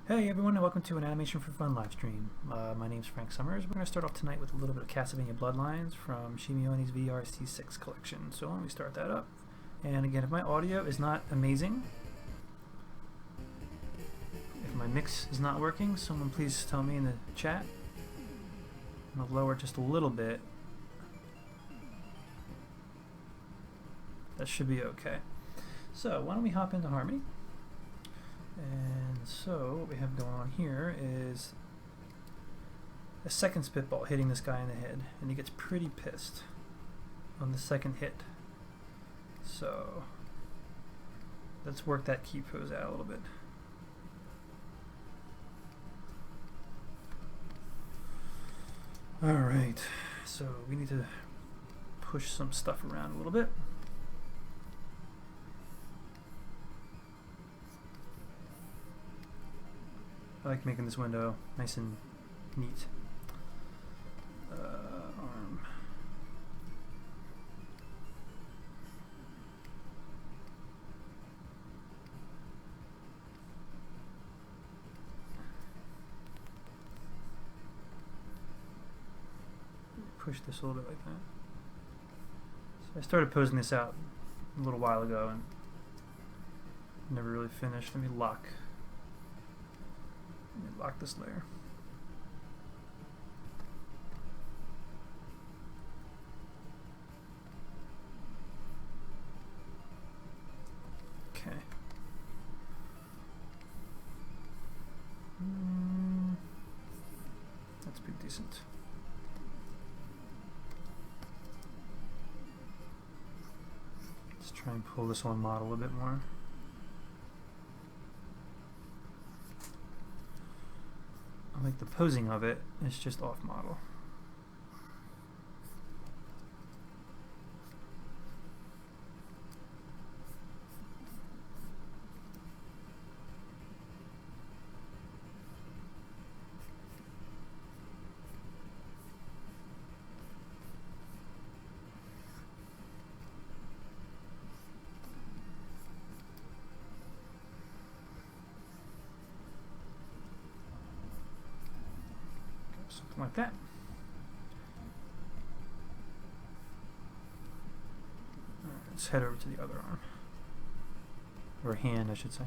Hey everyone, and welcome to an Animation for Fun live stream. My name's Frank Summers. We're going to start off tonight with a little bit of Castlevania Bloodlines from Shimioni's VRC6 collection. So let me start that up. And again, if my audio is not amazing, if my mix is not working, someone please tell me in the chat. I'm going to lower it just a little bit. That should be okay. So why don't we hop into Harmony? And so what we have going on here is a second spitball hitting this guy in the head, and he gets pretty pissed on the second hit. So let's work that key pose out a little bit. Alright, so we need to push some stuff around a little bit. I like making this window nice and neat. Arm. Push this a little bit like that. So I started posing this out a little while ago and never really finished. Let me lock this layer. Okay. That's pretty decent. Let's try and pull this one model a bit more. Like the posing of it is just off model. Something like that. Alright, let's head over to the other arm. Or hand, I should say.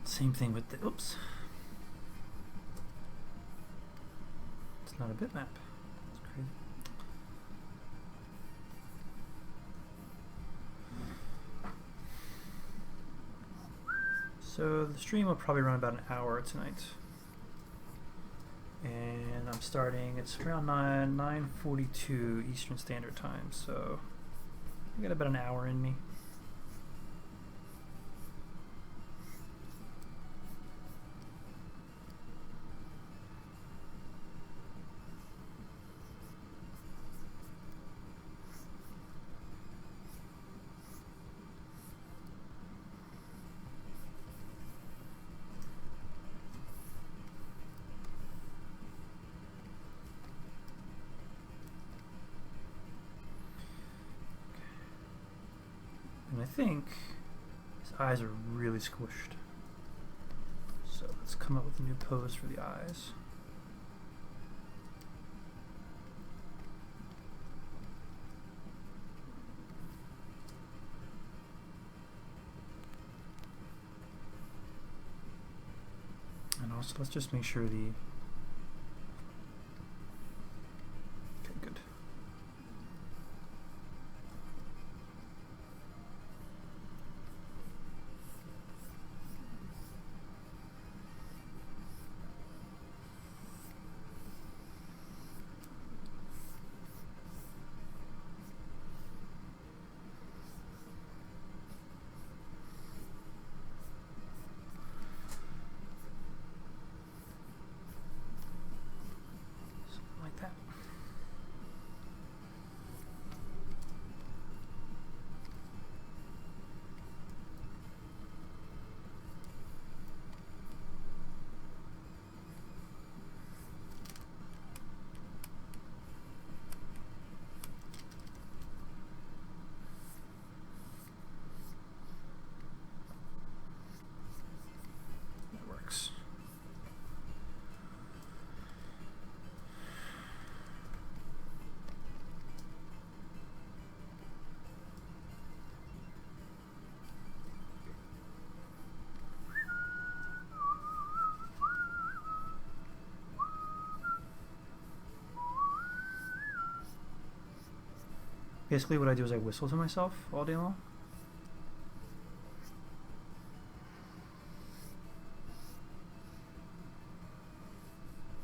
Same thing with the, oops. It's not a bitmap. It's crazy. So the stream will probably run about an hour tonight, and I'm starting, it's around 9:42 Eastern Standard Time, so I got about an hour in me. And I think his eyes are really squished. So let's come up with a new pose for the eyes. And also let's just make sure the... Okay, good. Basically what I do is I whistle to myself all day long.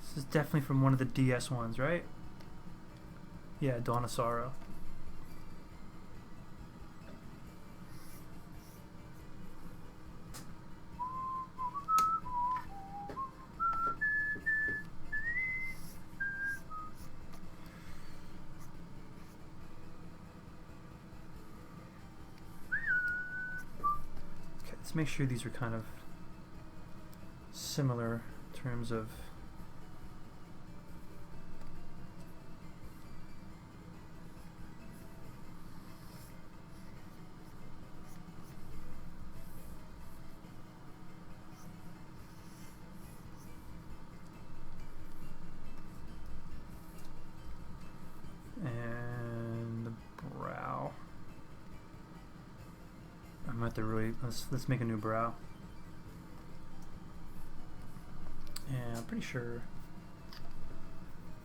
This is definitely from one of the DS ones, right? Yeah, Dawn of Sorrow. Let's make sure these are kind of similar in terms of and the brow. I'm at the really let's make a new brow. And I'm pretty sure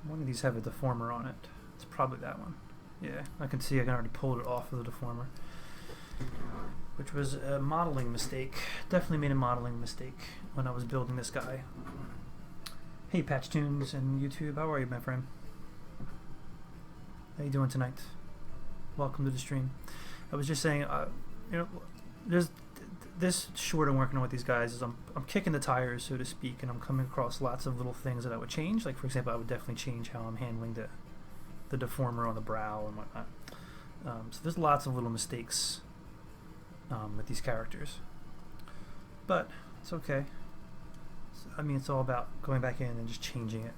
one of these have a deformer on it. It's probably that one. Yeah, I can see I can already pull it off of the deformer, which was a modeling mistake. Definitely made a modeling mistake when I was building this guy. Hey Patch Tunes and YouTube, how are you, my friend? How you doing tonight? Welcome to the stream. I was just saying, you know, there's this short I'm working on with these guys is I'm kicking the tires, so to speak, and I'm coming across lots of little things that I would change. Like, for example, I would definitely change how I'm handling the deformer on the brow and whatnot. So there's lots of little mistakes with these characters, but it's okay. I mean, it's all about going back in and just changing it.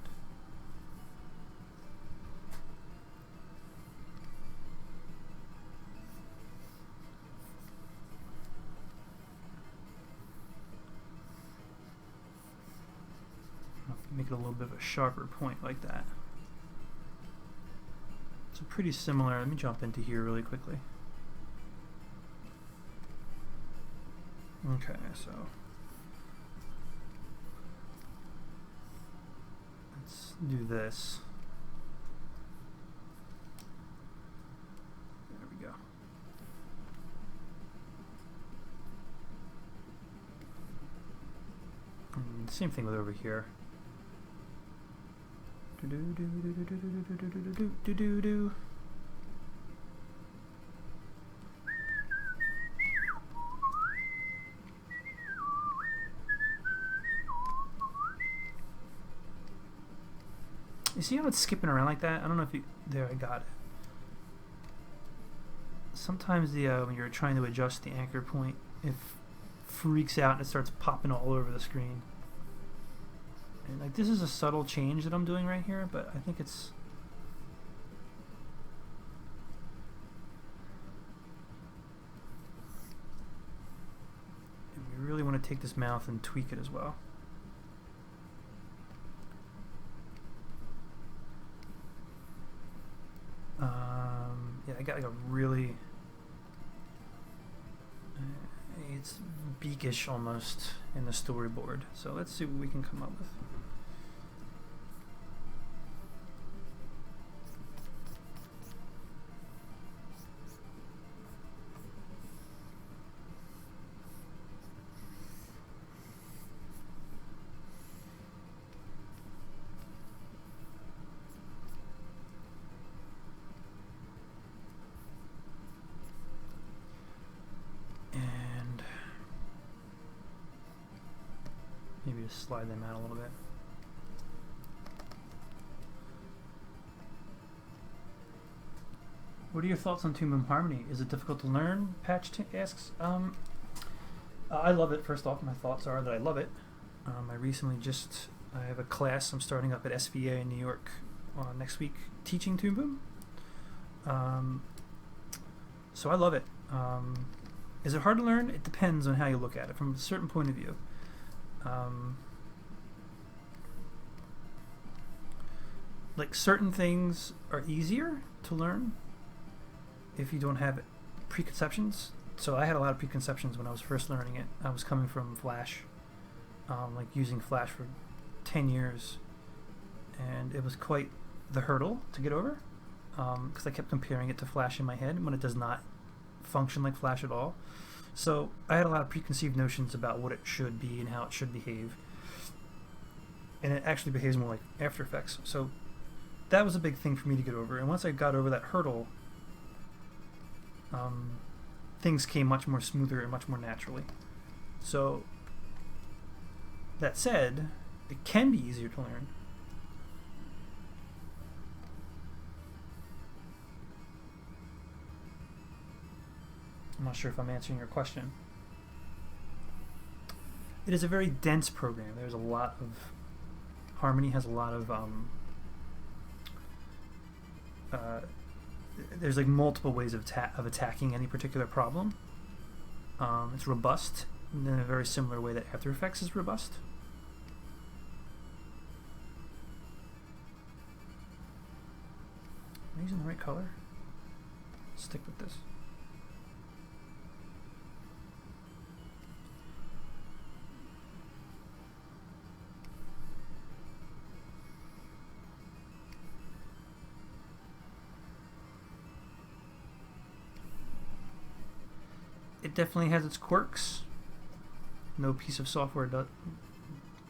Make it a little bit of a sharper point like that. So pretty similar. Let me jump into here really quickly. Okay, so let's do this. There we go. And same thing with over here. You see how it's skipping around like that? I don't know if you... There, I got it. Sometimes the when you're trying to adjust the anchor point, it freaks out and it starts popping all over the screen. And like, this is a subtle change that I'm doing right here, but I think it's... And we really want to take this mouth and tweak it as well. Yeah, I got like a really... it's beakish almost in the storyboard. So let's see what we can come up with. Just slide them out a little bit. What are your thoughts on Toon Boom Harmony? Is it difficult to learn? Patch asks. I love it. First off, my thoughts are that I love it. I have a class I'm starting up at SVA in New York next week teaching Toon Boom. So I love it. Is it hard to learn? It depends on how you look at it from a certain point of view. Like, certain things are easier to learn if you don't have preconceptions. So I had a lot of preconceptions when I was first learning it. I was coming from Flash, like using Flash for 10 years, and it was quite the hurdle to get over. because I kept comparing it to Flash in my head when it does not function like Flash at all. So I had a lot of preconceived notions about what it should be and how it should behave. And it actually behaves more like After Effects. So that was a big thing for me to get over. And once I got over that hurdle, things came much more smoother and much more naturally. So that said, it can be easier to learn. I'm not sure if I'm answering your question. It is a very dense program. There's a lot of... Harmony has a lot of... there's like multiple ways of attacking any particular problem. It's robust in a very similar way that After Effects is robust. Am I using the right color? Stick with this. It definitely has its quirks. No piece of software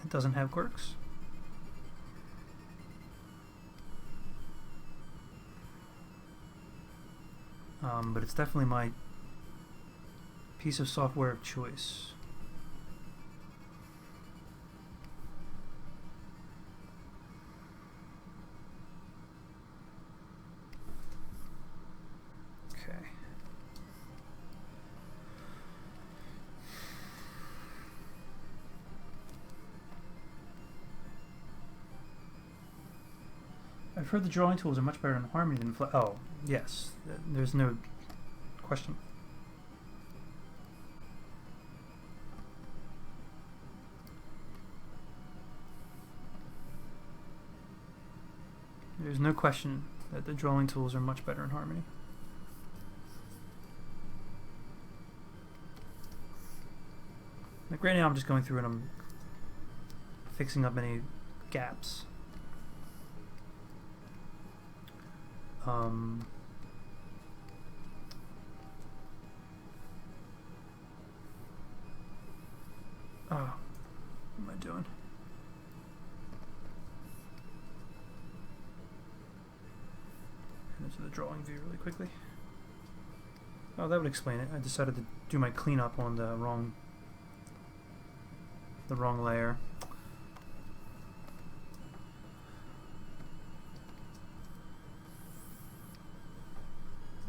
doesn't have quirks. But it's definitely my piece of software of choice. Okay. I've heard the drawing tools are much better in Harmony than Flash. Oh, yes. There's no question. There's no question that the drawing tools are much better in Harmony. Like right now I'm just going through and I'm fixing up any gaps. Oh, what am I doing? Into the drawing view really quickly. Oh, that would explain it. I decided to do my cleanup on the wrong layer.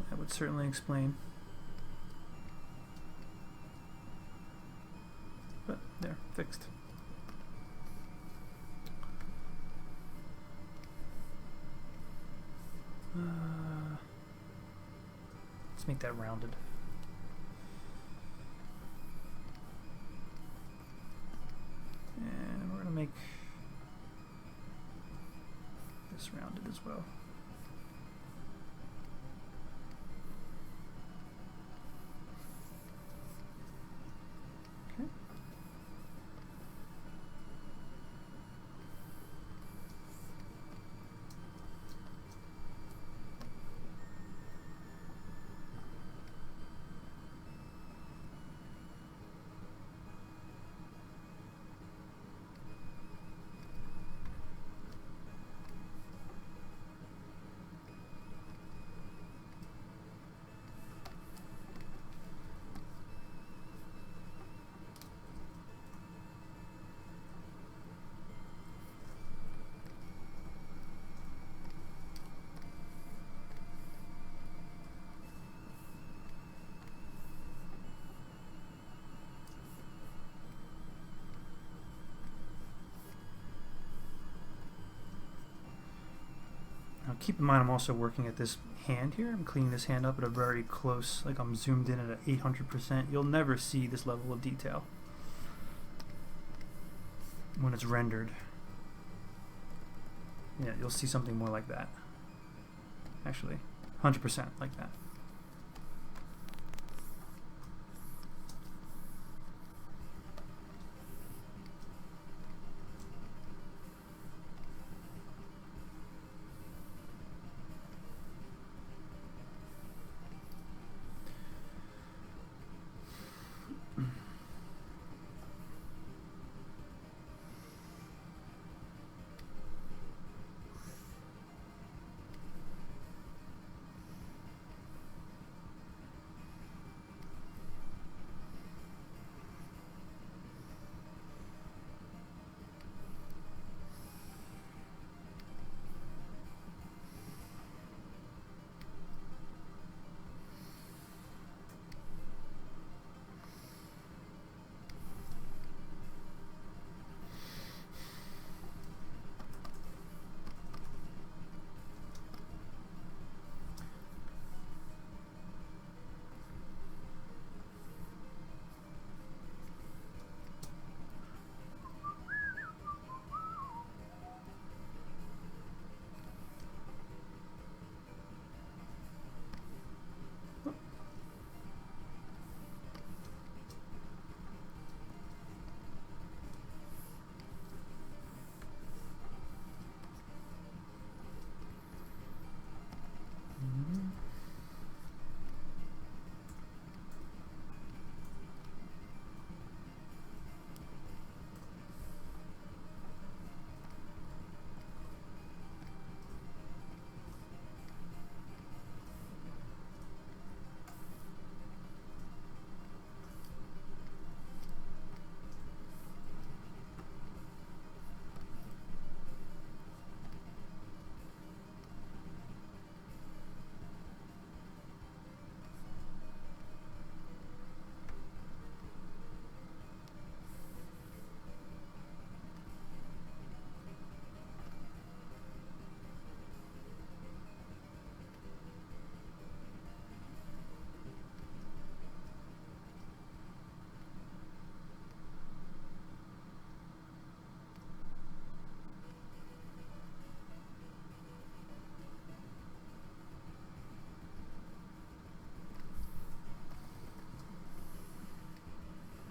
That would certainly explain. But there, fixed. Let's make that rounded. And we're going to make this rounded as well. Okay. Now keep in mind I'm also working at this hand here. I'm cleaning this hand up at a very close, like I'm zoomed in at 800%. You'll never see this level of detail when it's rendered. Yeah, you'll see something more like that. Actually, 100% like that.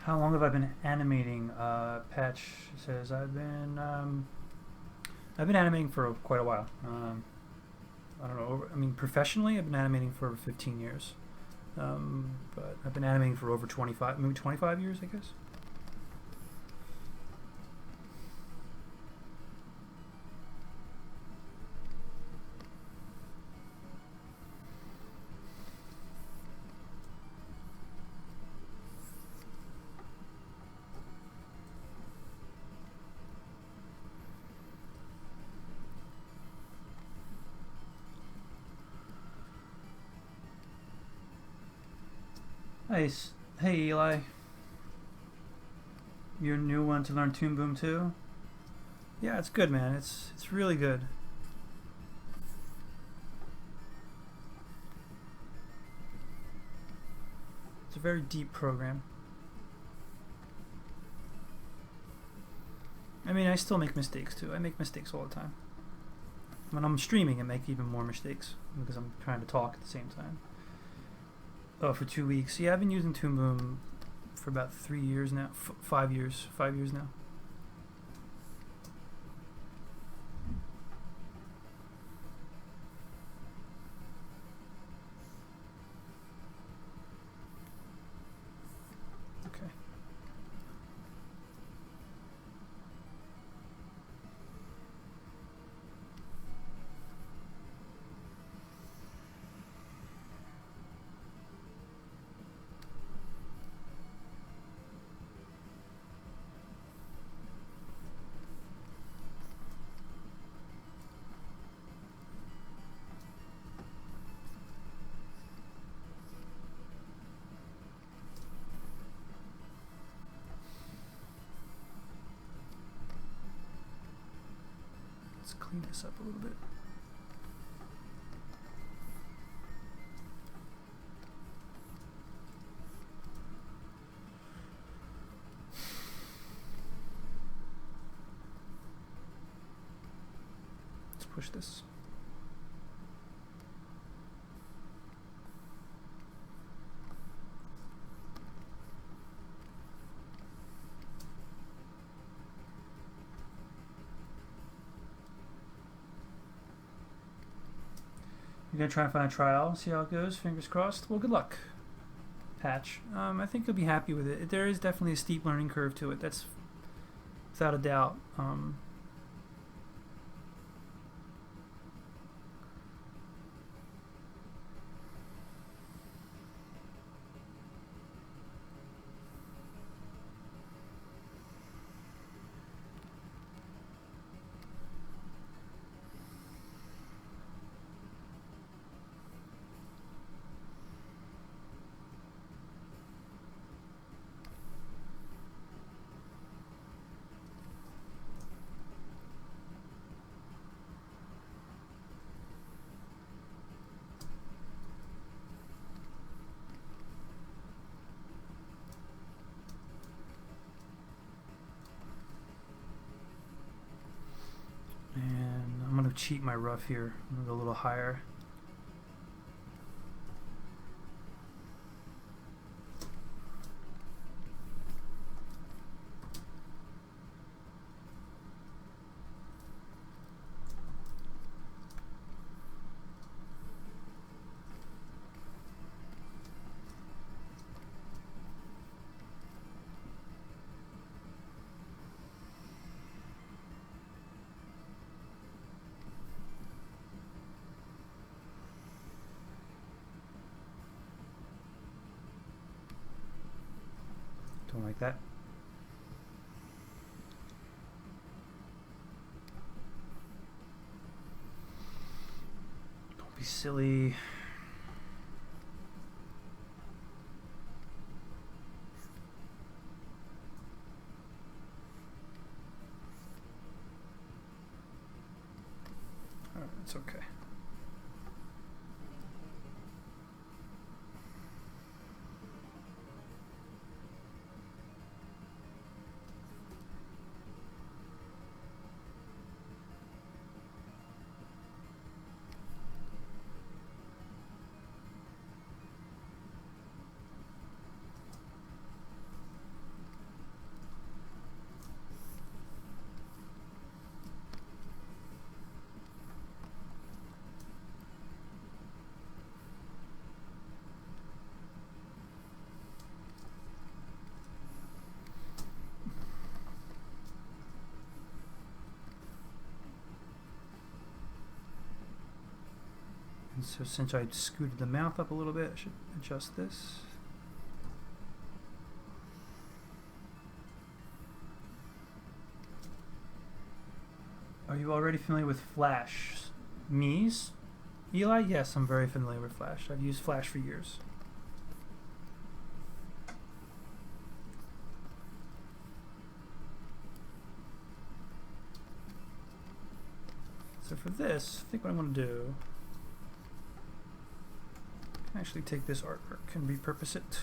How long have I been animating? Patch says I've been animating for quite a while. I don't know. I mean, professionally, I've been animating for over 15 years. But I've been animating for over 25, maybe 25 years, I guess. Hey Eli, you're a new one to learn Toon Boom too? Yeah, it's good, man. It's really good. It's a very deep program. I mean, I still make mistakes too. I make mistakes all the time. When I'm streaming, I make even more mistakes because I'm trying to talk at the same time. Oh, for 2 weeks. Yeah, I've been using Toon Boom for about 3 years now. 5 years. 5 years now. Okay. Let's clean this up a little bit. Let's push this. You're gonna try and find a trial, see how it goes. Fingers crossed. Well, good luck, Patch. I think you'll be happy with it. There is definitely a steep learning curve to it. That's without a doubt. And I'm gonna cheat my rough here. I'm gonna go a little higher. Don't like that. Don't be silly. Alright, it's okay. And so since I scooted the mouth up a little bit, I should adjust this. Are you already familiar with Flash? Me's? Eli? Yes, I'm very familiar with Flash. I've used Flash for years. So for this, I think what I'm going to do, I can actually take this artwork and repurpose it.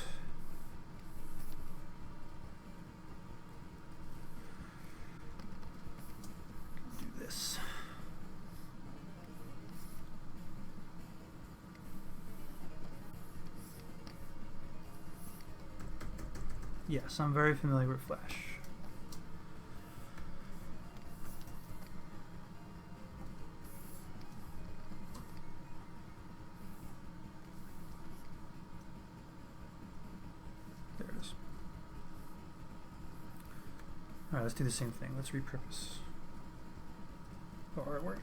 Do this. Yes, I'm very familiar with Flash. There it is. Alright, let's do the same thing. Let's repurpose our artwork.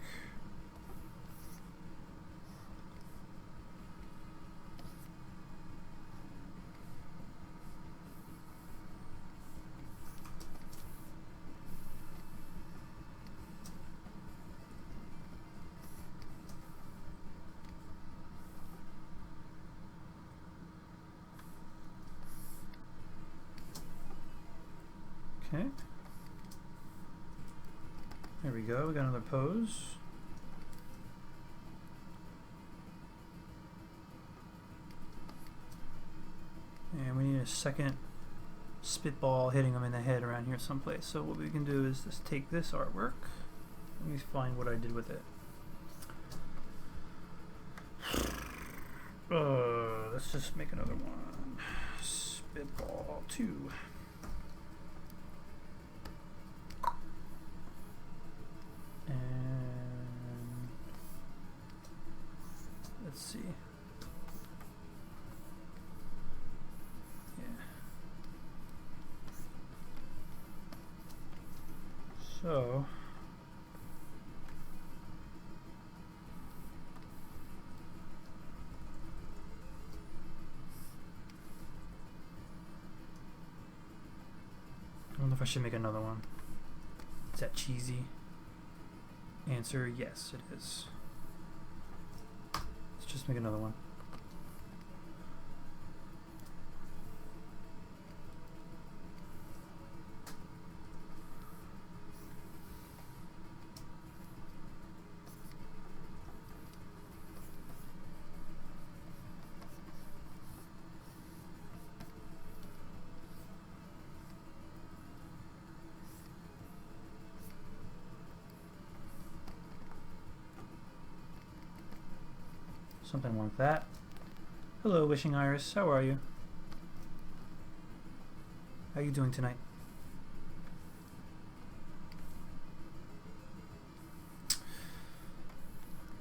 Okay. There we go. We got another pose. And we need a second spitball hitting him in the head around here someplace. So what we can do is just take this artwork. Let me find what I did with it. Let's just make another one. Spitball 2. And let's see. Yeah. So I wonder if I should make another one. Is that cheesy? Answer, yes, it is. Let's just make another one. Something like that. Hello, Wishing Iris. How are you? How are you doing tonight?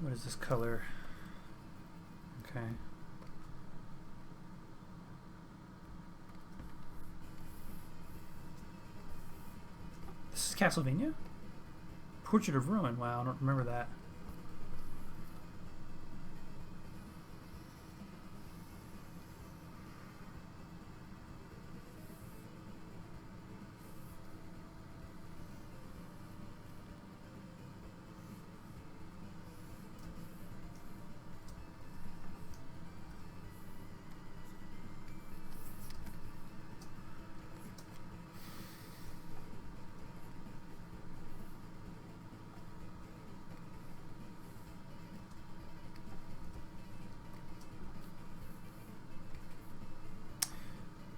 What is this color? Okay. This is Castlevania? Portrait of Ruin. Wow, I don't remember that.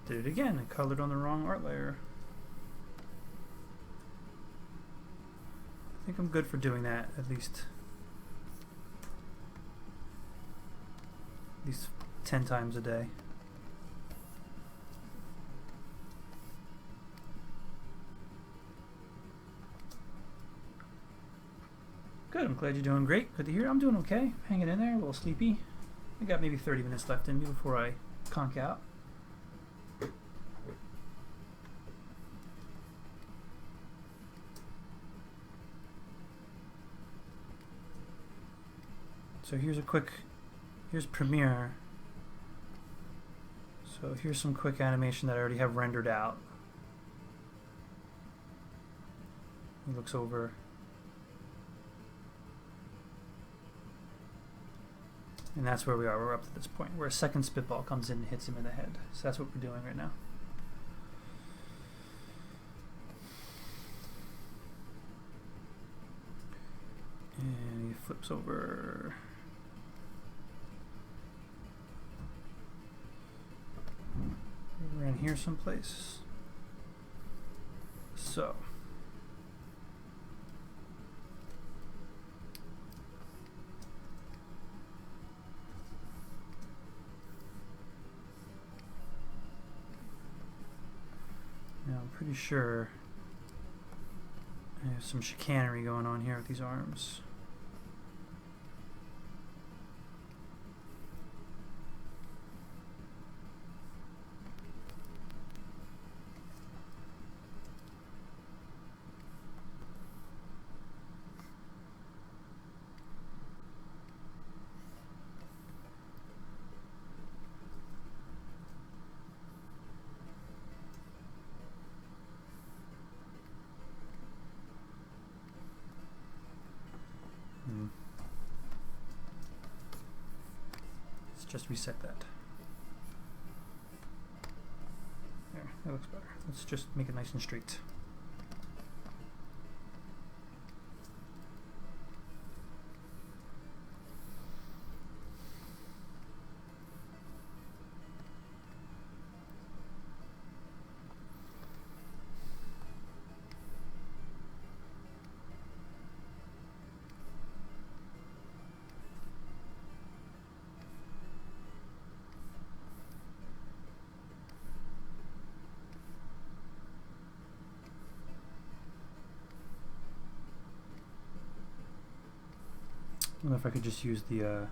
Did it again. I colored on the wrong art layer. I think I'm good for doing that at least 10 times a day. Good, I'm glad you're doing great. Good to hear. I'm doing okay. Hanging in there, a little sleepy. I got maybe 30 minutes left in me before I conk out. So here's a quick here's Premiere. So here's some quick animation that I already have rendered out. He looks over. And that's where we are. We're up to this point where a second spitball comes in and hits him in the head. So that's what we're doing right now. And he flips over. We're in here someplace. So. Now I'm pretty sure I have some chicanery going on here with these arms. Let's just reset that. There, that looks better. Let's just make it nice and straight. I don't know if I could just use the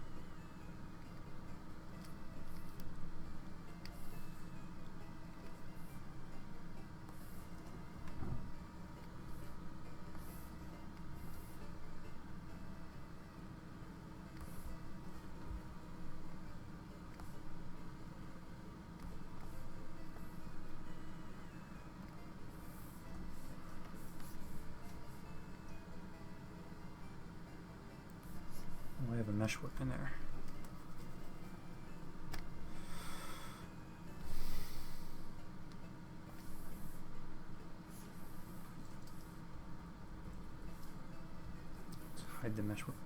let's have a mesh work in there. Let's hide the mesh work.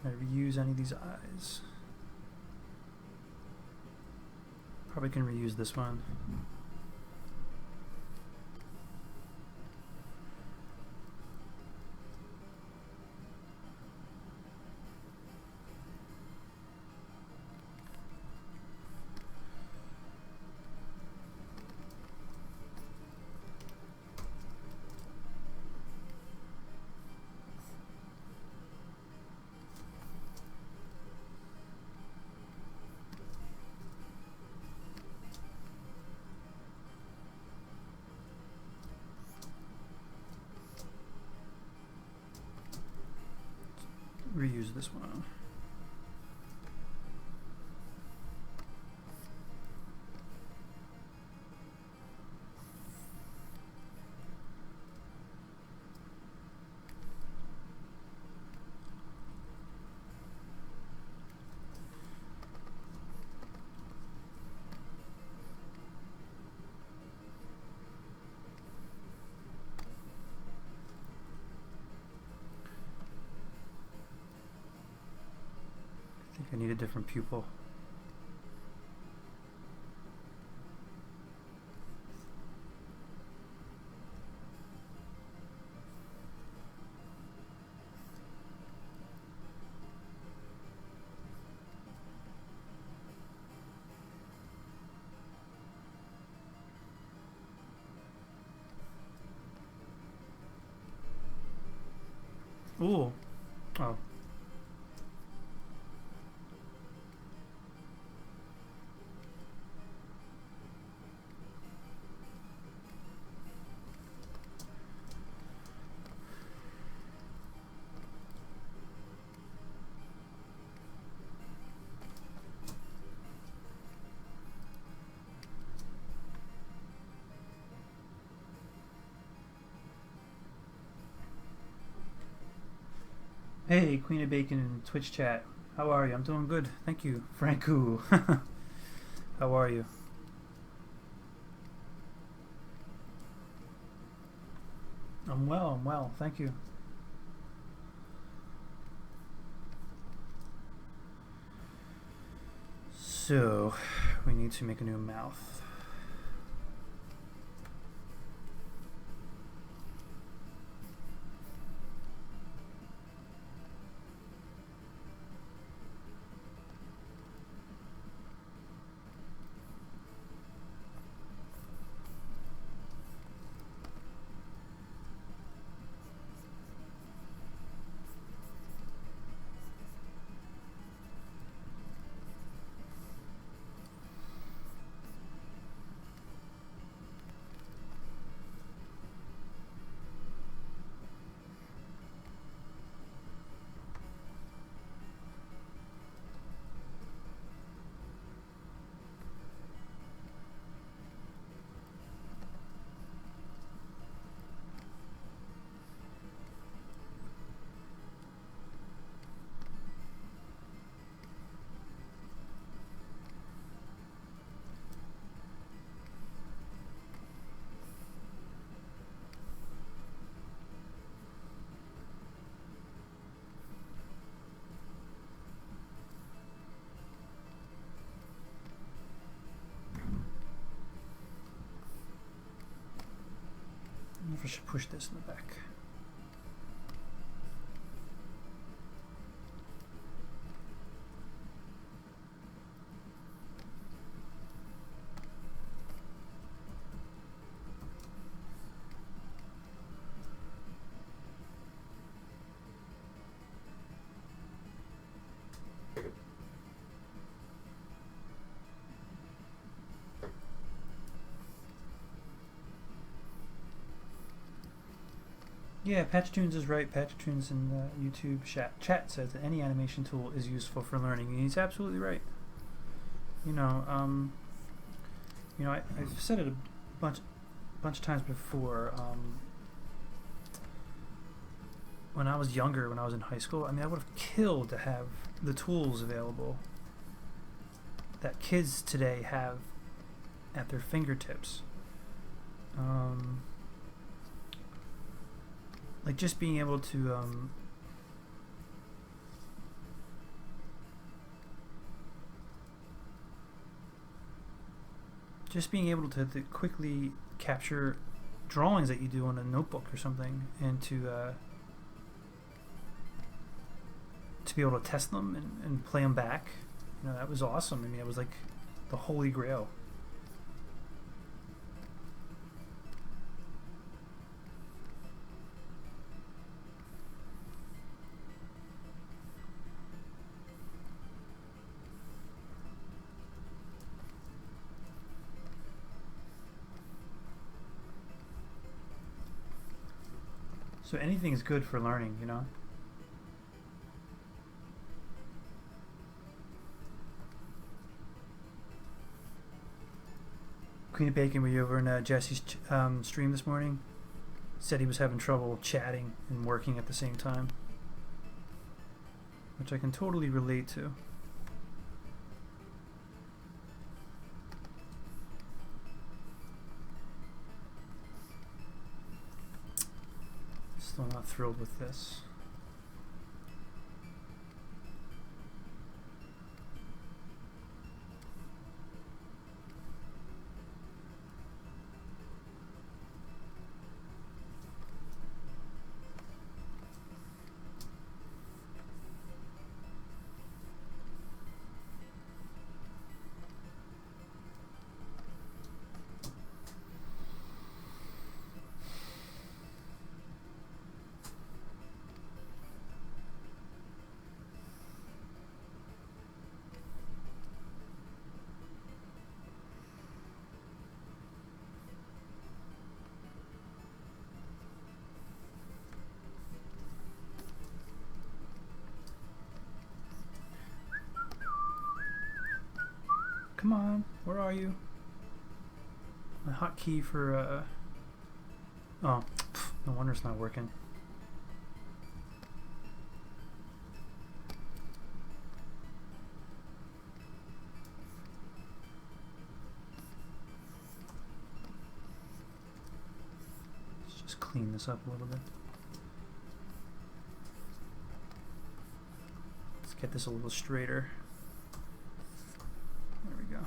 Can I reuse any of these eyes? Probably can reuse this one. Reuse this one. I need a different pupil. Ooh. Oh. Hey, Queen of Bacon in Twitch chat. How are you? I'm doing good. Thank you. Franku. How are you? I'm well. Thank you. So, we need to make a new mouth. I wonder if I should push this in the back. Yeah, Patchtunes is right. Patchtunes in the YouTube chat says that any animation tool is useful for learning, and he's absolutely right. I've said it a bunch of times before. When I was younger, when I was in high school, I mean, I would have killed to have the tools available that kids today have at their fingertips. Like just being able to quickly capture drawings that you do on a notebook or something, and to be able to test them and play them back. That was awesome. I mean, it was like the holy grail. So anything is good for learning, Queen of Bacon, were you over in Jesse's stream this morning? Said he was having trouble chatting and working at the same time, which I can totally relate to. Still not thrilled with this. come on, where are you? My hotkey for, oh, no wonder it's not working. Let's just clean this up a little bit. Let's get this a little straighter. There we go.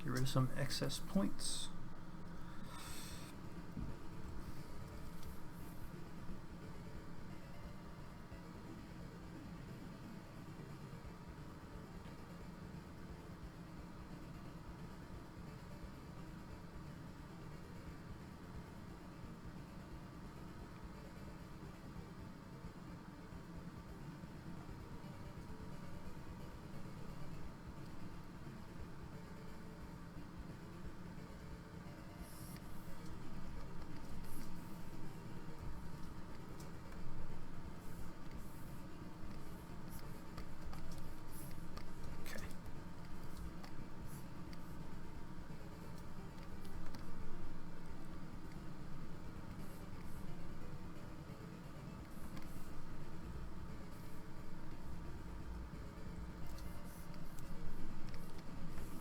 Get rid of some excess points.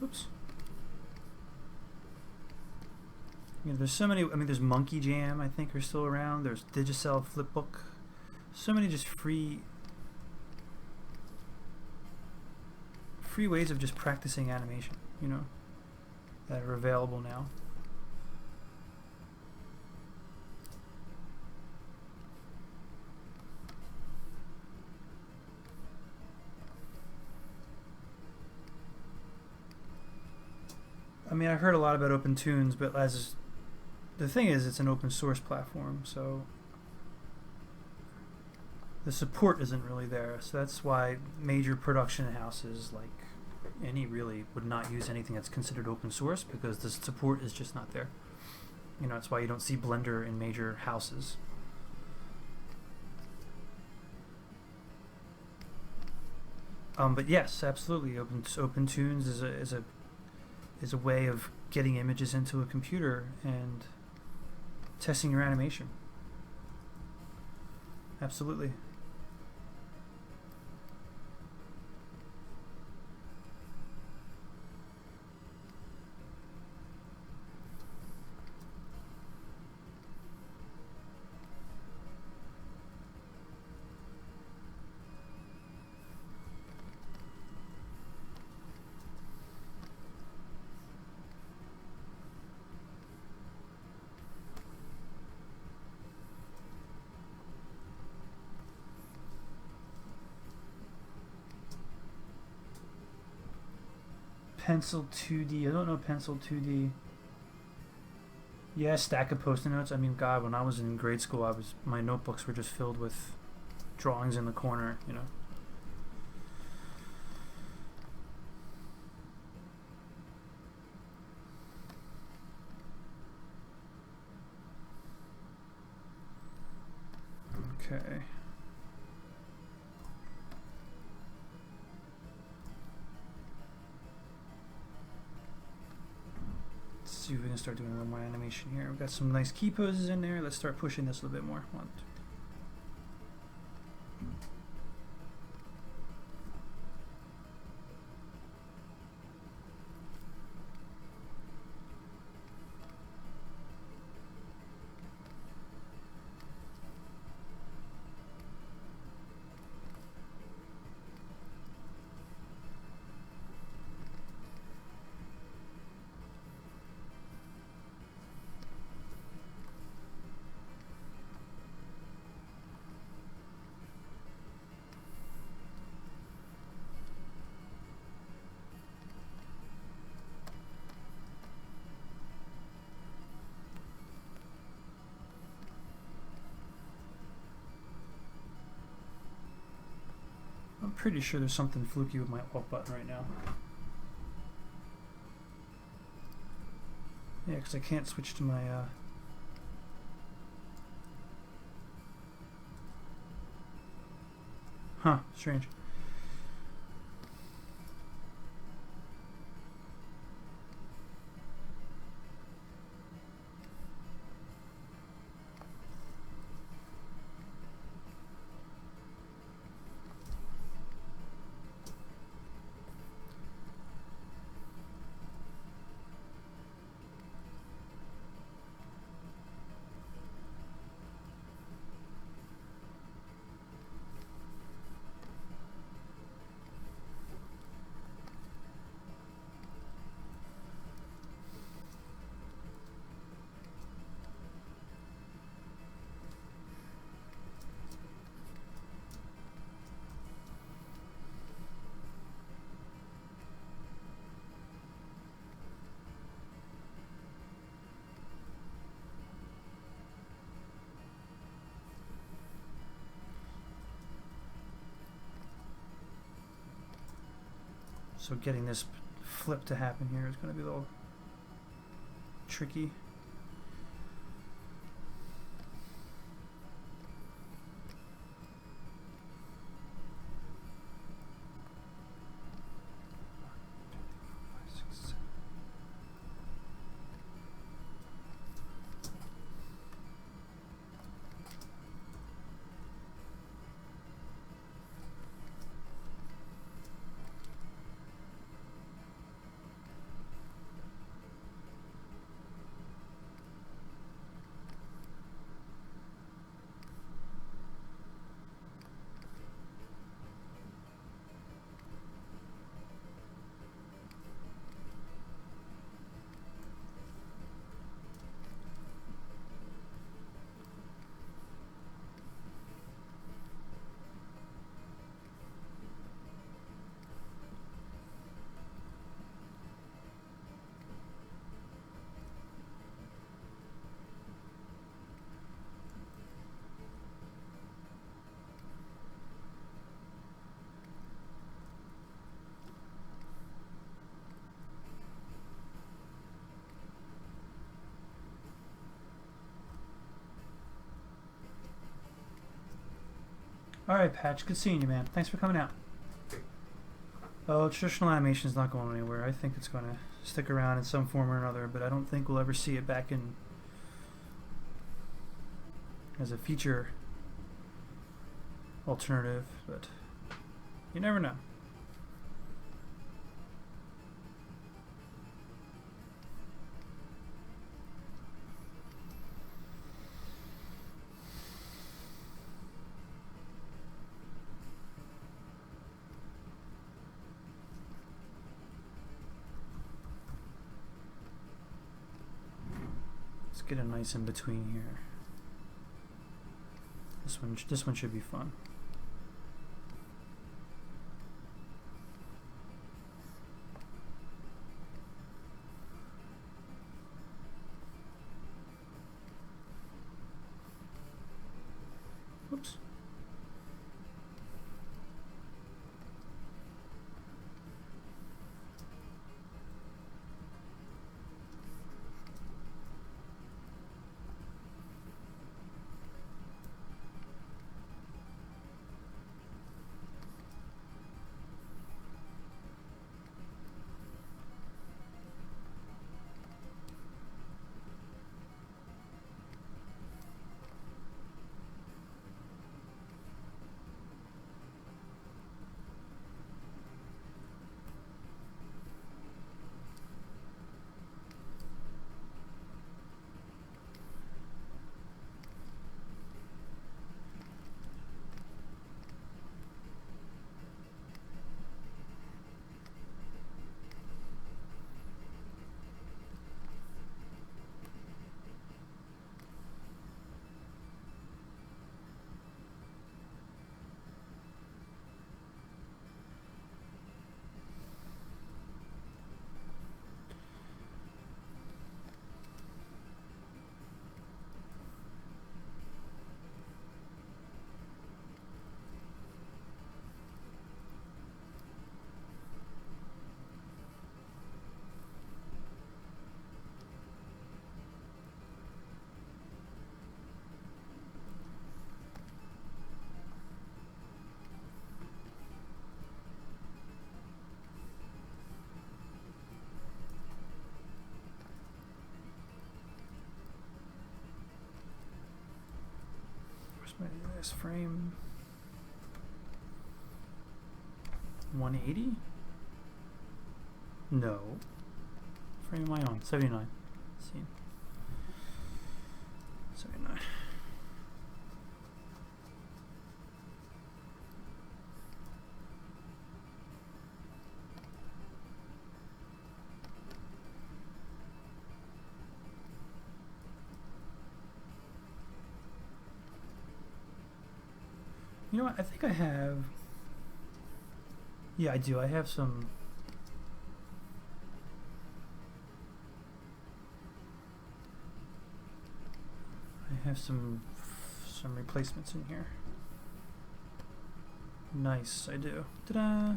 Oops. You know, there's so many. I mean, there's Monkey Jam, I think, are still around. There's Digicel Flipbook. So many just free ways of just practicing animation, you know, that are available now. I mean, I heard a lot about Open Tunes, but as the thing is, it's an open source platform, so the support isn't really there. So that's why major production houses like any really would not use anything that's considered open source, because the support is just not there. You know, that's why you don't see Blender in major houses. But yes, absolutely, Open Tunes is a way of getting images into a computer and testing your animation. Absolutely. Pencil 2D. I don't know Pencil 2D. Yeah, stack of post-it notes. I mean, God, when I was in grade school, my notebooks were just filled with drawings in the corner, you know. Okay. See if we can start doing a little more animation here. We've got some nice key poses in there. Let's start pushing this a little bit more. I'm pretty sure there's something fluky with my alt button right now. Yeah, because I can't switch to my Huh, strange. So getting this flip to happen here is going to be a little tricky. Alright, Patch, good seeing you, man. Thanks for coming out. Oh, traditional animation is not going anywhere. I think it's going to stick around in some form or another, but I don't think we'll ever see it back in as a feature alternative, but you never know. Get a nice in between here. This one should be fun. Whoops. This frame 180? No. Frame am I on? 79. Let's see. 79. You know what? I think I have. Yeah, I do. I have some. I have some replacements in here. Nice, I do. Ta-da!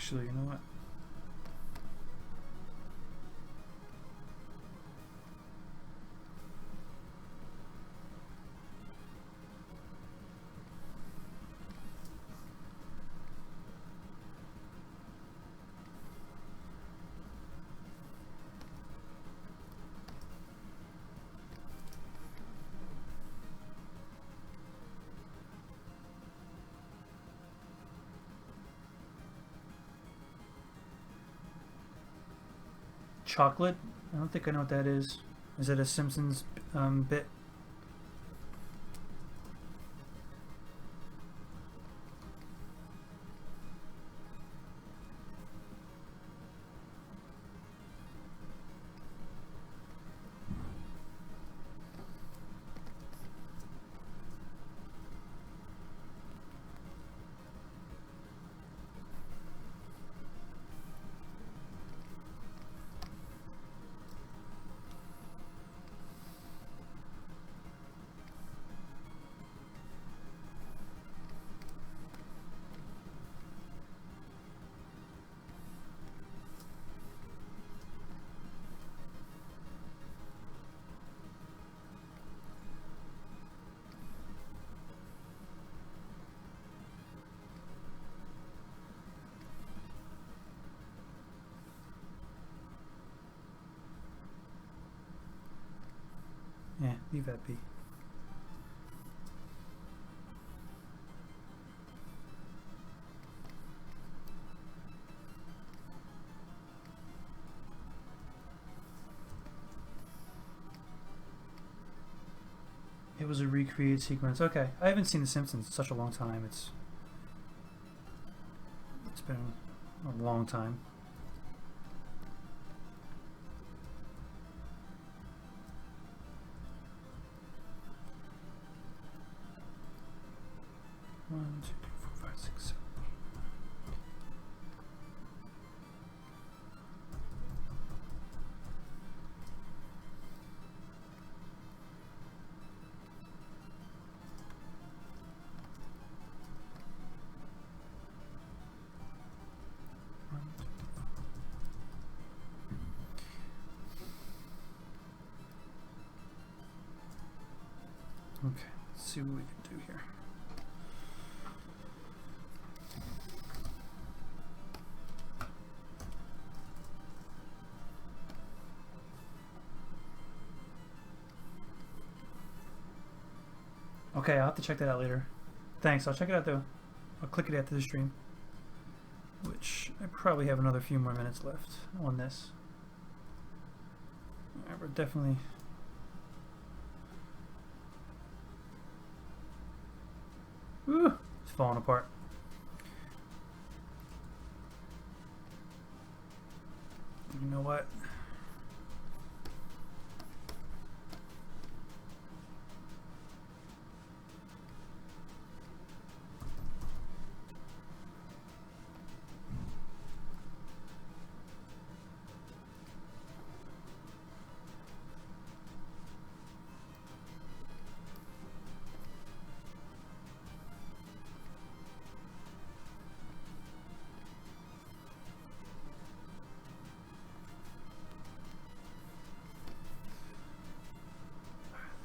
Actually, you know what? Chocolate? I don't think I know what that is. Is it a Simpsons bit? Yeah, leave that be. It was a recreated sequence. Okay, I haven't seen The Simpsons in such a long time. It's been a long time. One, two, three, four, five, six, seven. Okay, let's see what we can do here. Okay, I'll have to check that out later. Thanks, I'll check it out though. I'll click it after the stream. Which, I probably have another few more minutes left on this. Alright, we're definitely... Woo! It's falling apart. You know what?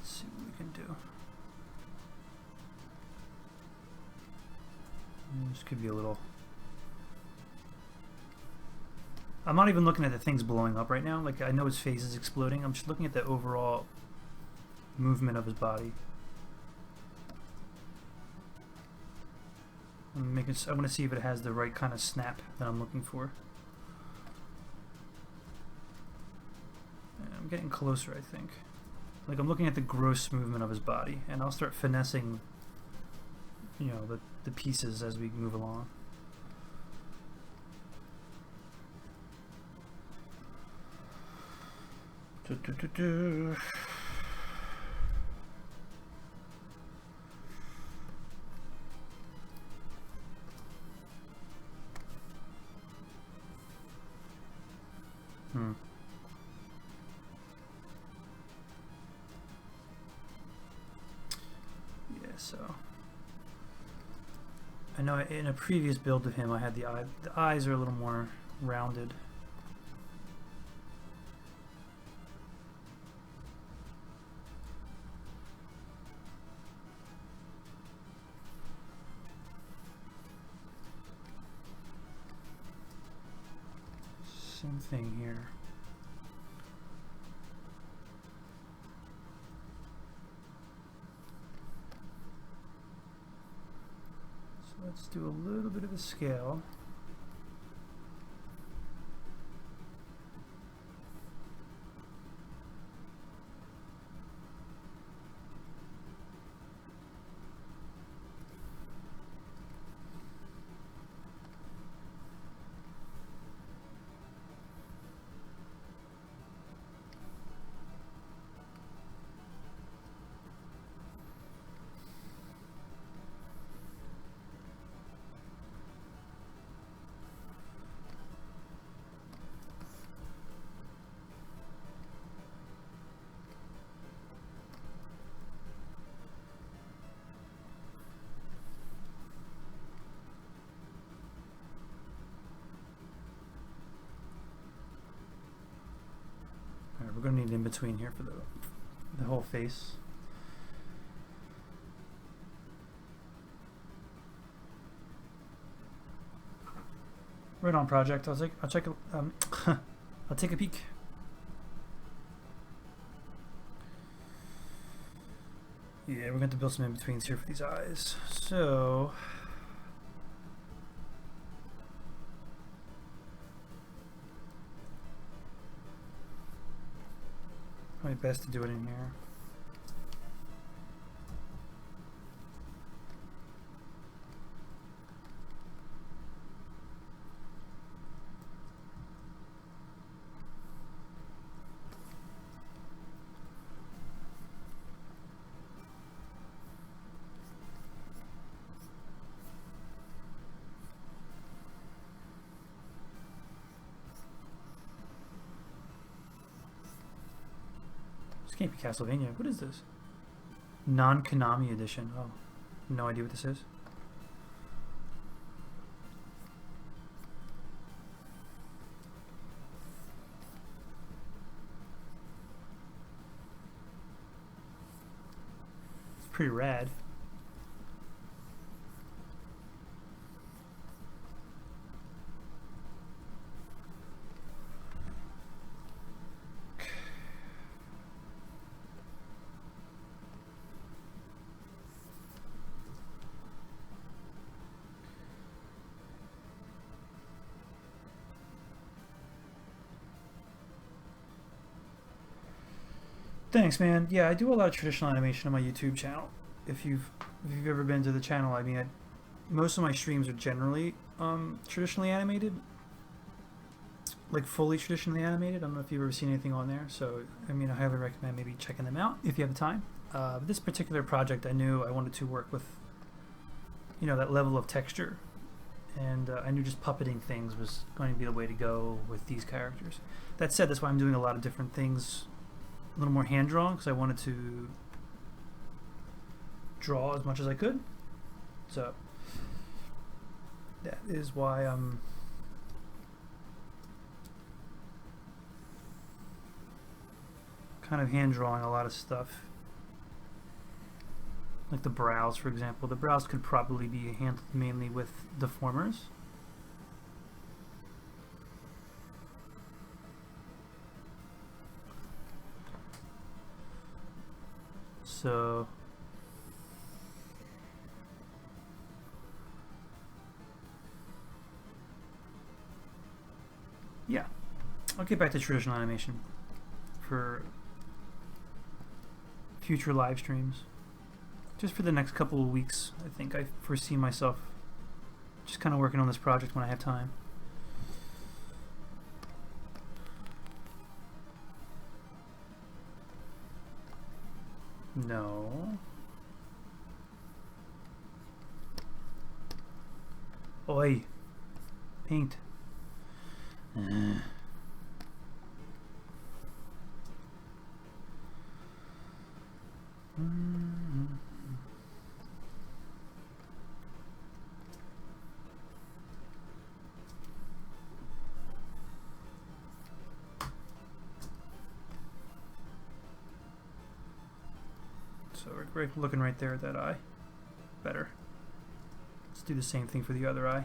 Let's see what we can do. This could be a little... I'm not even looking at the things blowing up right now. Like, I know his face is exploding. I'm just looking at the overall movement of his body. I want to see if it has the right kind of snap that I'm looking for. And I'm getting closer, I think. Like, I'm looking at the gross movement of his body, and I'll start finessing, you know, the pieces as we move along. Yeah, so I know in a previous build of him I had the eyes are a little more rounded. Same thing here. So let's do a little bit of a scale. Alright, we're going to need in between here for the whole face. Right on, project. I'll check. I'll take a peek. Yeah, we're going to build some in betweens here for these eyes. So. Probably best to do it in here. Can't be Castlevania. What is this? Non-Konami edition. Oh, no idea what this is. It's pretty rad. Thanks, man. Yeah, I do a lot of traditional animation on my YouTube channel. If you've ever been to the channel, I mean, most of my streams are generally traditionally animated, like fully traditionally animated. I don't know if you've ever seen anything on there. So, I mean, I highly recommend maybe checking them out if you have the time. This particular project, I knew I wanted to work with, you know, that level of texture, and I knew just puppeting things was going to be the way to go with these characters. That said, that's why I'm doing a lot of different things. A little more hand-drawn because I wanted to draw as much as I could. So that is why I'm kind of hand-drawing a lot of stuff. Like the brows, for example. The brows could probably be handled mainly with deformers. So yeah, I'll get back to traditional animation for future live streams. Just for the next couple of weeks, I think I foresee myself just kind of working on this project when I have time. No. Oi. Paint. So we're looking right there at that eye. Better. Let's do the same thing for the other eye.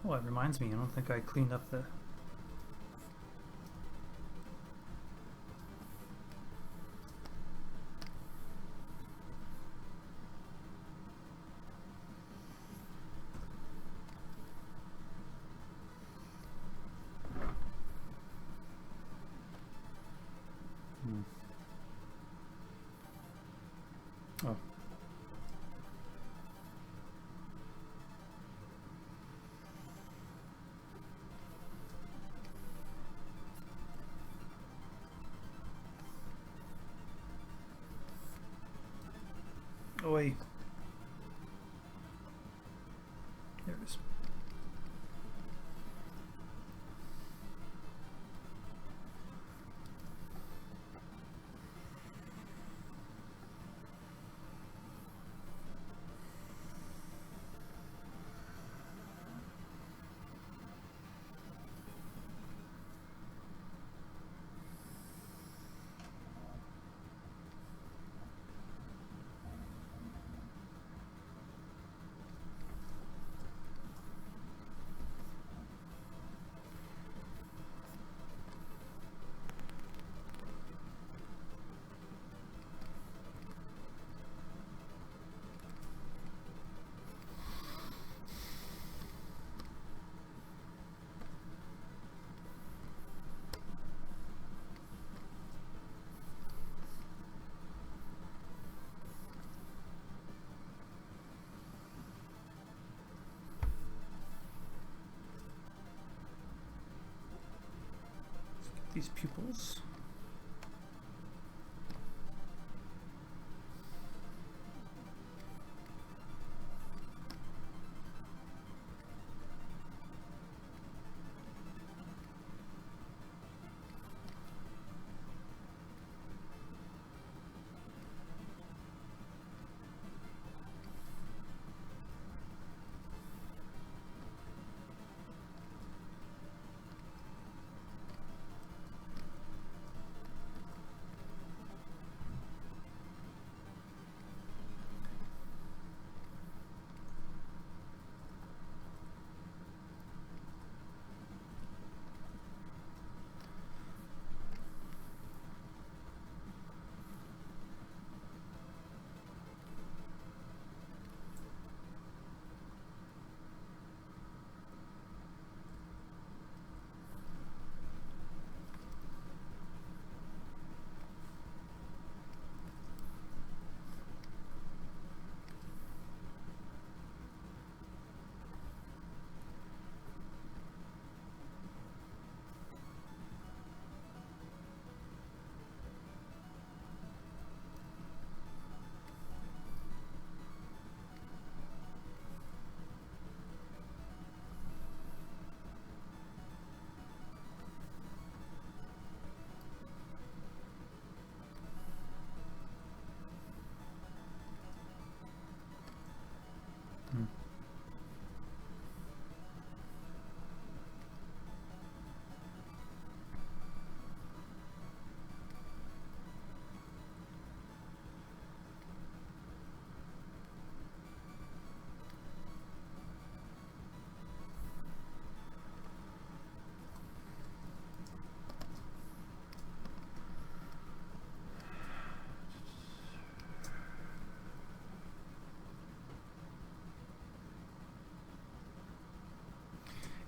Oh, it reminds me, I don't think I cleaned up the... Oh. Oi. There it is. These pupils.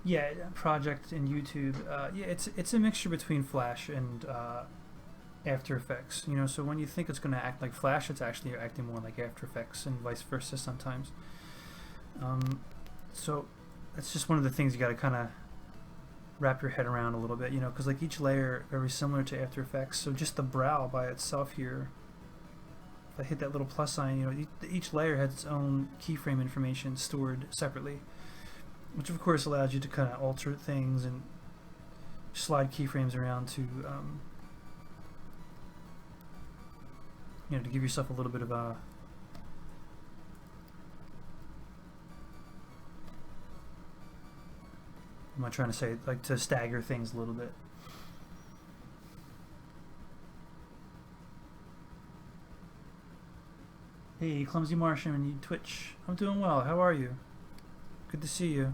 Yeah, project in YouTube. Yeah, it's a mixture between Flash and After Effects. You know, so when you think it's going to act like Flash, it's actually acting more like After Effects, and vice versa sometimes. So that's just one of the things you got to kind of wrap your head around a little bit, you know, because like each layer very similar to After Effects. So just the brow by itself here, if I hit that little plus sign, you know, each layer has its own keyframe information stored separately, which of course allows you to kind of alter things and slide keyframes around to, you know, to give yourself a little bit of a what am I trying to say? Like to stagger things a little bit. Hey, Clumsy Martian, you Twitch. I'm doing well. How are you? Good to see you.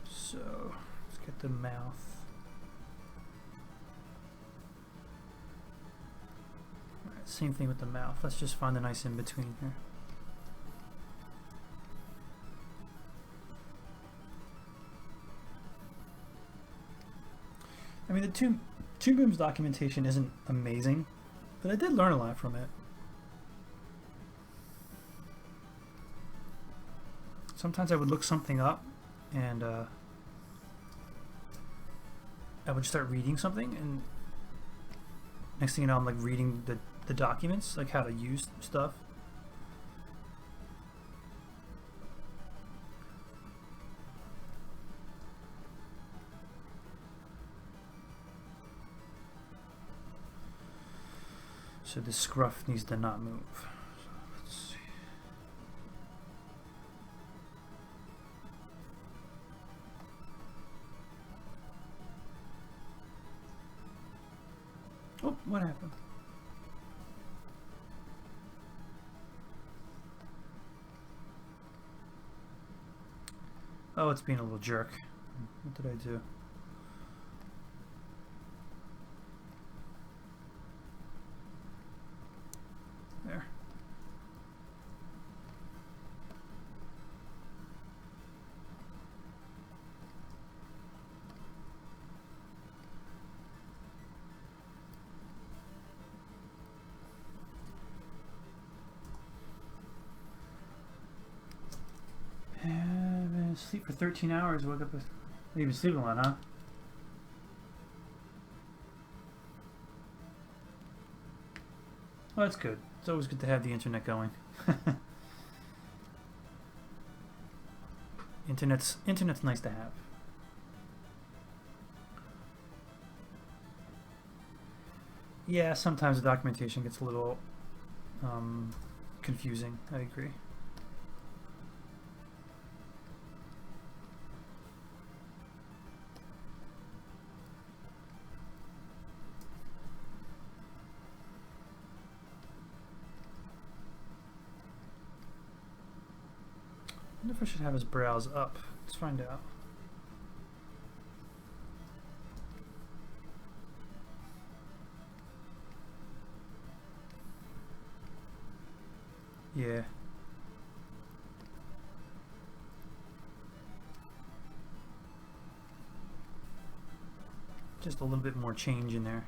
So, let's get the mouth. Alright, same thing with the mouth. Let's just find a nice in between here. I mean, the Toon Boom's documentation isn't amazing, but I did learn a lot from it. Sometimes I would look something up and I would start reading something, and next thing you know, I'm like reading the documents, like how to use stuff. So the scruff needs to not move. So let's see. Oh, what happened? Oh, it's being a little jerk. What did I do? There. Sleep for 13 hours, woke up with... You've been sleeping a lot, huh? Well, that's good. It's always good to have the internet going. Internet's nice to have. Yeah, sometimes the documentation gets a little confusing. I agree. I wonder if I should have his brows up. Let's find out. Yeah. Just a little bit more change in there.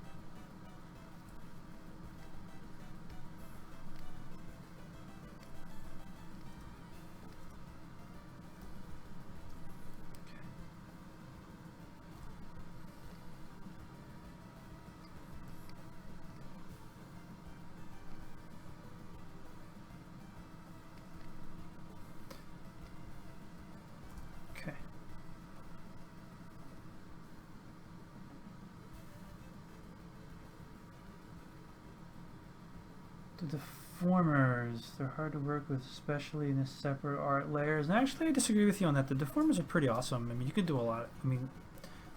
The deformers, they're hard to work with, especially in the separate art layers. And actually, I disagree with you on that. The deformers are pretty awesome. I mean, you can do a lot. I mean,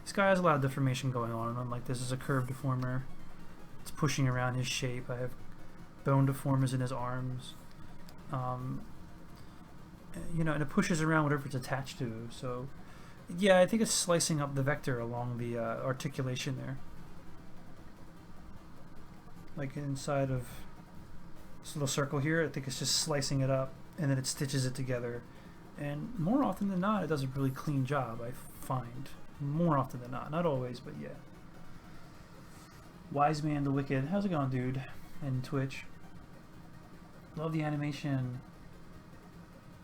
this guy has a lot of deformation going on. Like, this is a curved deformer. It's pushing around his shape. I have bone deformers in his arms. You know, and it pushes around whatever it's attached to. So Yeah, I think it's slicing up the vector along the articulation there. Like inside of this little circle here, I think it's just slicing it up and then it stitches it together. And more often than not, it does a really clean job, I find. More often than not. Not always, but yeah. Wise Man the Wicked. How's it going, dude? And Twitch. Love the animation.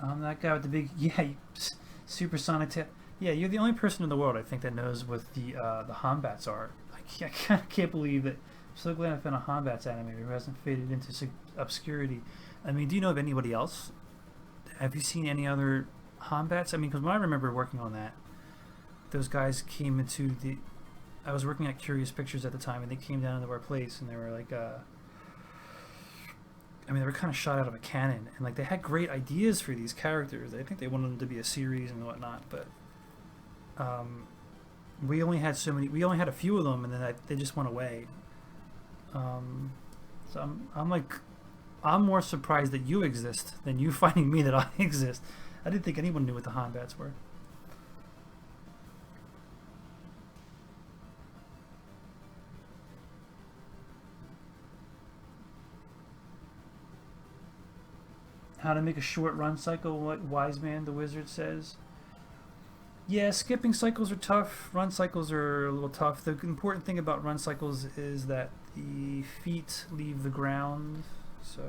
I'm that guy with the big... Yeah, supersonic tip. Yeah, you're the only person in the world, I think, that knows what the Hombats are. I can't believe that. I'm so glad I found a Hombats animator who hasn't faded into obscurity. I mean, do you know of anybody else? Have you seen any other Hombats? I mean, because when I remember working on that, those guys came into the... I was working at Curious Pictures at the time, and they came down into our place, and they were like... I mean, they were kind of shot out of a cannon, and like they had great ideas for these characters. I think they wanted them to be a series and whatnot, but we only had so many. We only had a few of them, and then they just went away. So I'm more surprised that you exist than you finding me that I exist. I didn't think anyone knew what the Hombats were. How to make a short run cycle, what Wise Man the Wizard says. Yeah, skipping cycles are tough. Run cycles are a little tough. The important thing about run cycles is that the feet leave the ground. So...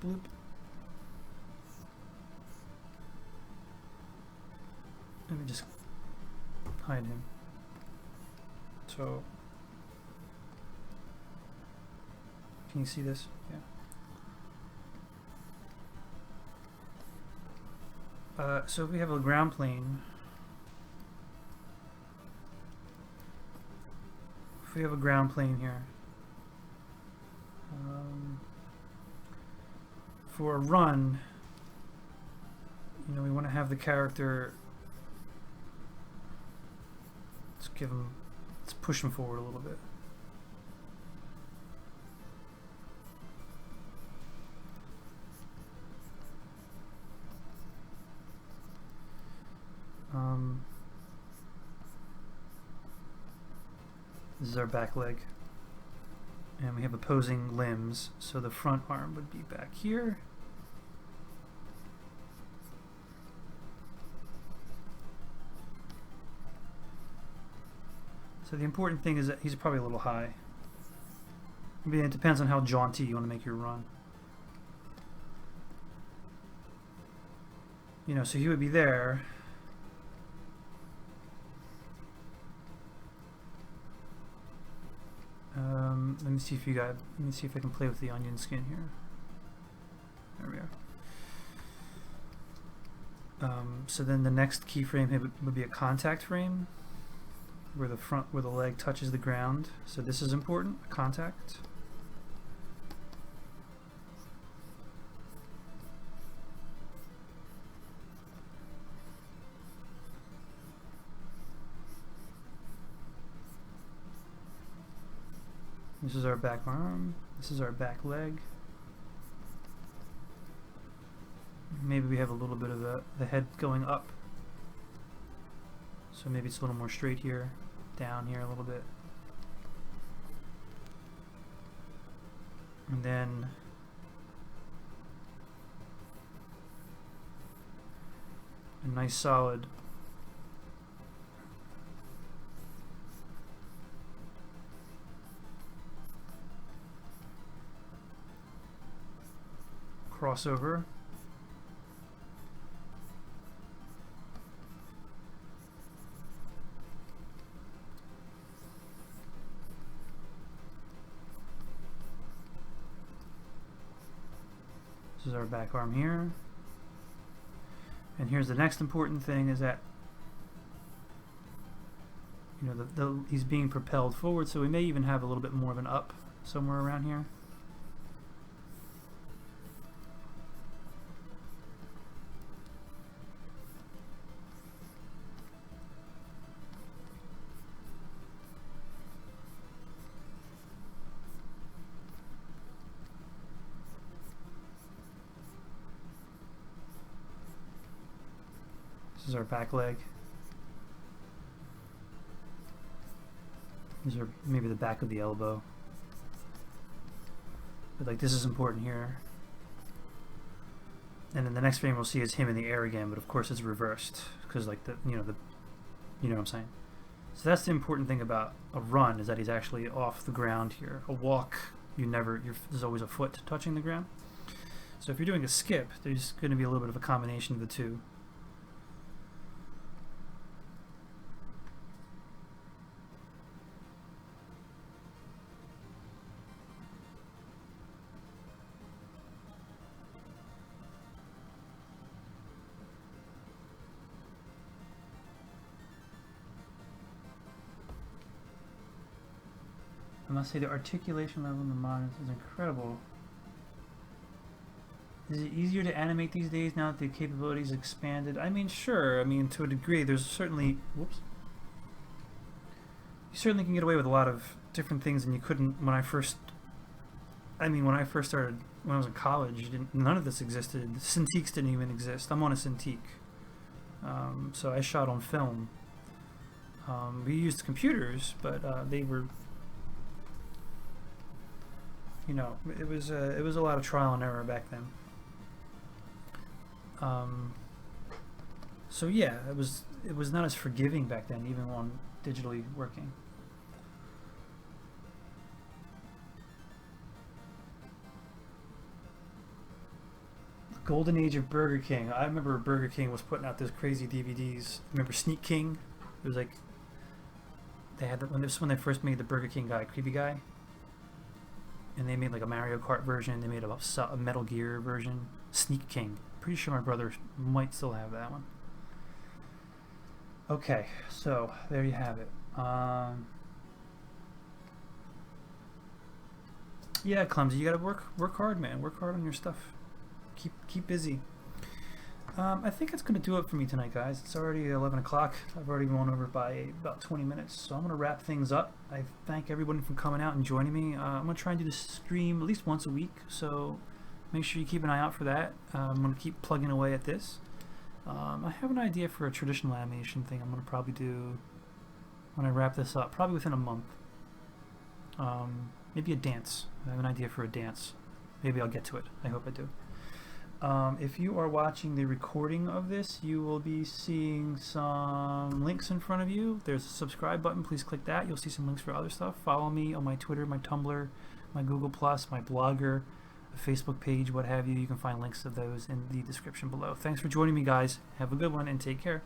Bloop. Let me just hide him. So... Can you see this? Yeah. So if we have a ground plane, here, for a run, you know, we want to have the character. Let's push him forward a little bit. This is our back leg, and we have opposing limbs, so the front arm would be back here. So the important thing is that he's probably a little high. I mean, it depends on how jaunty you want to make your run. You know, so he would be there. Let me see if let me see if I can play with the onion skin here. There we are. So then the next keyframe would be a contact frame, where the leg touches the ground. So this is important, a contact. This is our back arm. This is our back leg. Maybe we have a little bit of the head going up. So maybe it's a little more straight here, down here a little bit. And then a nice solid crossover. This is our back arm here. And here's the next important thing, is that, you know, he's being propelled forward, so we may even have a little bit more of an up somewhere around here. This is our back leg. These are maybe the back of the elbow. But like this is important here. And then the next frame we'll see is him in the air again, but of course it's reversed because like you know what I'm saying. So that's the important thing about a run, is that he's actually off the ground here. A walk, there's always a foot touching the ground. So if you're doing a skip, there's going to be a little bit of a combination of the two. I must say the articulation level in the models is incredible. Is it easier to animate these days now that the capabilities expanded? I mean, sure. I mean, to a degree, there's certainly... Whoops. You certainly can get away with a lot of different things than you couldn't when I first... I mean, when I first started, when I was in college, none of this existed. Cintiqs didn't even exist. I'm on a Cintiq. So I shot on film. We used computers, but they were... You know, it was a lot of trial and error back then. So yeah, it was not as forgiving back then, even on digitally working. Golden age of Burger King. I remember Burger King was putting out those crazy DVDs. Remember Sneak King? It was like they had when they first made the Burger King guy, creepy guy. And they made like a Mario Kart version. They made a Metal Gear version. Sneak King. Pretty sure my brother might still have that one. Okay, so there you have it. Yeah, Clumsy, you gotta work hard, man. Work hard on your stuff. Keep busy. I think that's gonna do it for me tonight, guys. It's already 11 o'clock. I've already gone over by about 20 minutes, so I'm gonna wrap things up. I thank everyone for coming out and joining me. I'm gonna try and do this stream at least once a week, so make sure you keep an eye out for that. I'm gonna keep plugging away at this. I have an idea for a traditional animation thing I'm gonna probably do when I wrap this up, probably within a month. Maybe a dance. I have an idea for a dance. Maybe I'll get to it. I hope I do. If you are watching the recording of this, you will be seeing some links in front of you. There's a subscribe button. Please click that. You'll see some links for other stuff. Follow me on my Twitter, my Tumblr, my Google+, my Blogger, Facebook page, what have you. You can find links to those in the description below. Thanks for joining me, guys. Have a good one and take care.